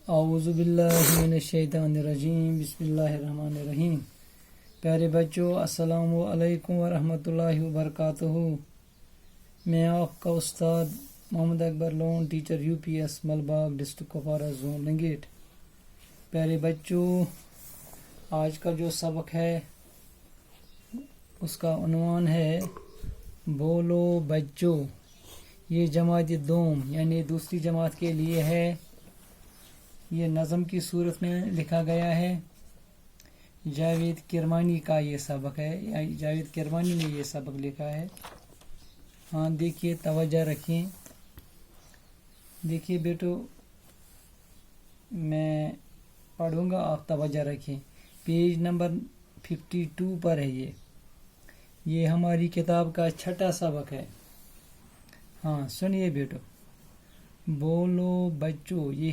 اعوذ باللہ من الشیطان الرجیم بسم اللہ الرحمن الرحیم. پیارے بچوں، السلام علیکم ورحمۃ اللہ وبرکاتہ. میں آپ کا استاد Mohammad Akbar Lone, teacher U P S Malbagh, district Kupwara, zone Langate. پیارے بچوں، آج کا جو سبق ہے اس کا عنوان ہے بولو بچوں. یہ جماعت دوم یعنی دوسری جماعت کے لیے ہے. یہ نظم کی صورت میں لکھا گیا ہے. جاوید کرمانی کا یہ سبق ہے، جاوید کرمانی نے یہ سبق لکھا ہے. ہاں دیکھیے، توجہ رکھیں. دیکھیے بیٹو، میں پڑھوں گا، آپ توجہ رکھیں. پیج نمبر 52 پر ہے. یہ ہماری کتاب کا 6واں سبق ہے. ہاں سنیے بیٹو. بولو بچوں، یہ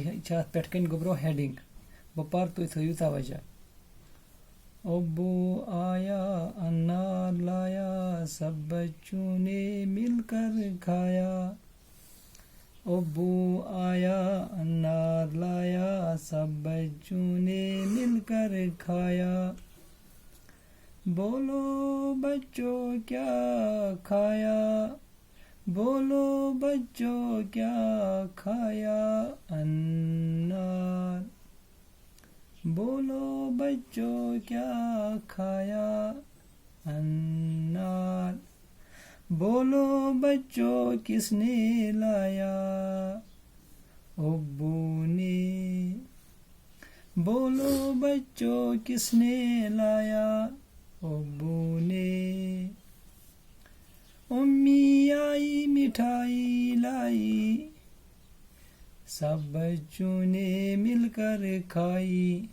پٹھ کن گبرو ہیڈنگ بپار تو تھیو توجہ. ابو آیا انار لایا، سب بچوں نے مل کر کھایا. ابو آیا انار لایا، سب بچوں نے مل کر کھایا. بولو بچوں کیا کھایا، بولو بچوں کیا کھایا. انار. بولو بچوں کیا کھایا. انار. بولو بچوں کس نے لایا. ابو نے. بولو بچوں کس نے لایا. ابو نے. امی آئی مٹھائی لائی، سب بچوں نے مل کر کھائی.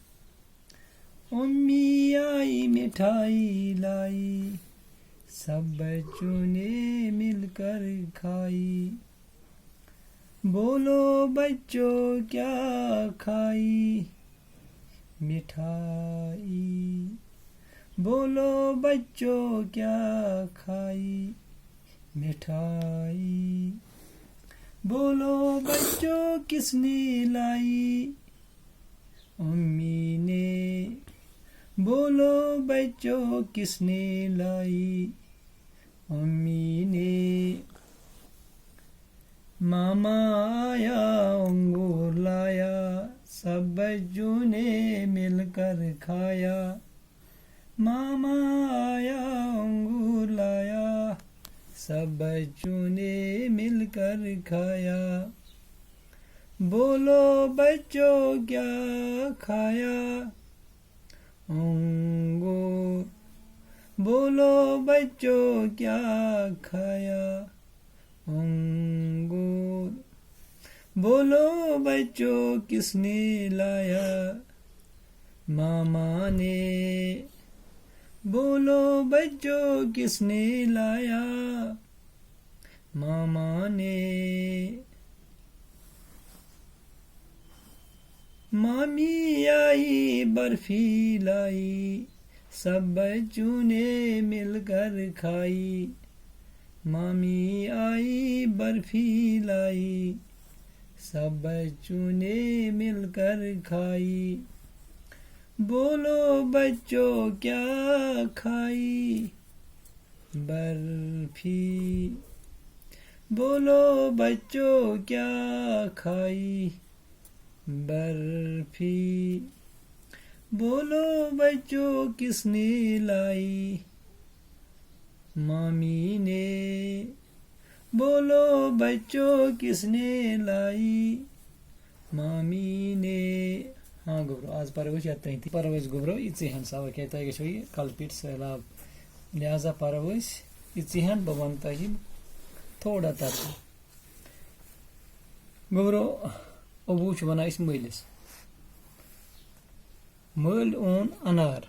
امی آئی مٹھائی لائی، سب بچوں نے مل کر کھائی. بولو بچوں کیا کھائی. مٹھائی. بولو بچوں کیا کھائی. مٹھائی. بولو بچوں کس نے لائی. امی نے. بولو بچوں کس نے لائی. امی نے. ماما آیا انگور لایا، سب بچوں نے مل کر کھایا. ماما آیا انگور لایا، سب بچوں نے مل کر کھایا. بولو بچوں کیا کھایا. انگور. بولو بچوں کیا کھایا. انگور. بولو بچوں کس نے لایا. ماما نے. بولو بچوں کس نے لایا. ماما نے. مامی آئی برفی لائی، سب بچوں نے مل کر کھائی. مامی آئی برفی لائی، سب بچوں نے مل کر کھائی. بولو بچوں کیا کھائی. برفی. بولو بچوں کیا کھائی. برفی. بولو بچوں کس نے لائی. مامی نے. بولو بچوں کس نے لائی. مامی نے. ہاں گبرو آج پروش یا تھی پروش گبرو یہ سبق کہتا ہے کہ کلپٹ سہلاب، لہذا پروش یہ بہ ون تہ تھوڑا ترجمہ. گبرو ابو ونان اس مالس، مل اون انار،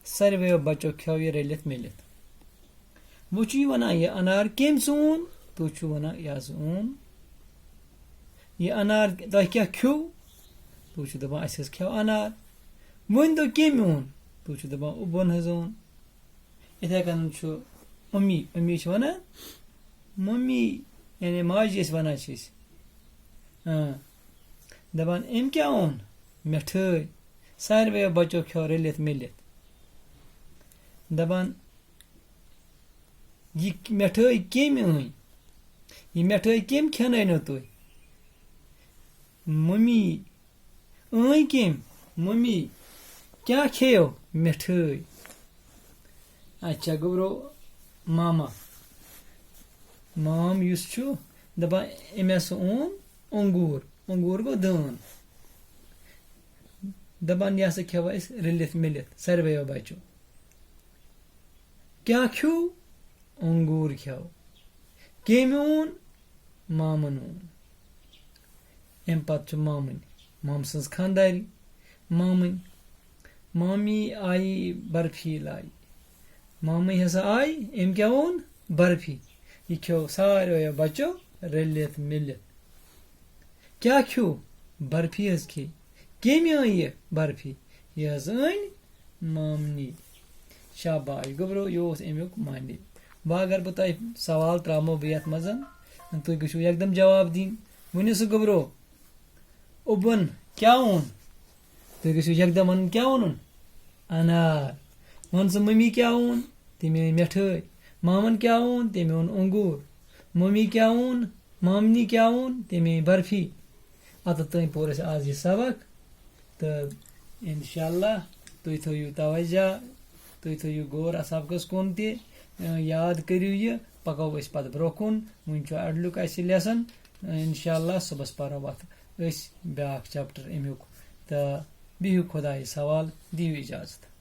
سارویو بچو کھو یہ رلت ملت. وہ ونان یہ انار کم سون، تو ونان یہ اون یہ انار تہ کیا کھو، تو دپان اس کھو انار. ون تو کم اون، تو دپان ابن حظ اون. اتھے کن امی ونان ممی یعنی ماجی ونان. دپان أمۍ کیٛاہ اوٚن مِٹھٲے ساروٕیو بچو کھیو رٔلِتھ مِلِتھ دپان یہِ مِٹھٲے کٔمۍ أنۍ یہِ مِٹھٲے کٔمۍ کھٮ۪نٲونو تُہۍ مٔمی أنۍ کٔمۍ مٔمی کیٛاہ کھیٚیو مِٹھٲے اچھا گوٚبرو ماما مام یُس چھُ دپان أمۍ ہسا اوٚن انگوٗر انگوٗر گوٚو دٲن دپان یہِ ہسا کھٮ۪وو أسۍ رٔلِتھ مِلِتھ ساروٕیو بچو کیٛاہ کھیوٗ انگوٗر کھیوٚو کٔمۍ اوٚن مامن اوٚن امہِ پتہٕ چھُ مامٕنۍ مامہٕ سٕنٛز خانٛدارِ مامٕنۍ مامی آیی برفی لایہِ مامٕنۍ ہسا آیہِ أمۍ کیٛاہ اوٚن برفی یہِ کھیوٚو ساروٕیو بچو رٔلِتھ مِلِتھ کیٛاہ کھیوٚو برفی حظ کھے کٔمۍ أنۍ یہِ برفی یہِ حظ أنۍ مامنی شاباش گوٚبرو یہِ اوس امیُک معنی وۄنۍ اگر بہٕ تۄہہِ سوال ترٛاومو بہٕ یتھ منٛز تُہۍ گٔژھِو یکدم جواب دِنۍ ؤنِو سا گوٚبرو اوٚبُن کیٛاہ اوٚن تُہۍ گٔژھِو یکدم ونُن کیٛاہ اوٚنُن انار وَن سا مٔمی کیٛاہ اوٚن تٔمۍ أنۍ مِٹھٲے مامن کیٛاہ اوٚن تٔمۍ اوٚن انگوٗر مٔمی کیٛاہ اوٚن مامنی کیٛاہ اوٚن تٔمۍ أنۍ برفی اتتھ تام پوٚر اَسہِ آز یہِ سبق تہٕ انشاءاللہ تُہۍ تھٲیِو توجہ تُہۍ تھٲیِو غور سبقس کُن تہِ یاد کٔرِو یہِ پکو أسۍ پتہٕ برونٛہہ کُن وُنہِ چھُ اڈلیُک اسہِ لیسن انشاءاللہ صُبحس پرو اتھ أسۍ بیٛاکھ چپٹر امیُک تہٕ بِہِو خۄدایس حوال دِیِو اِجازت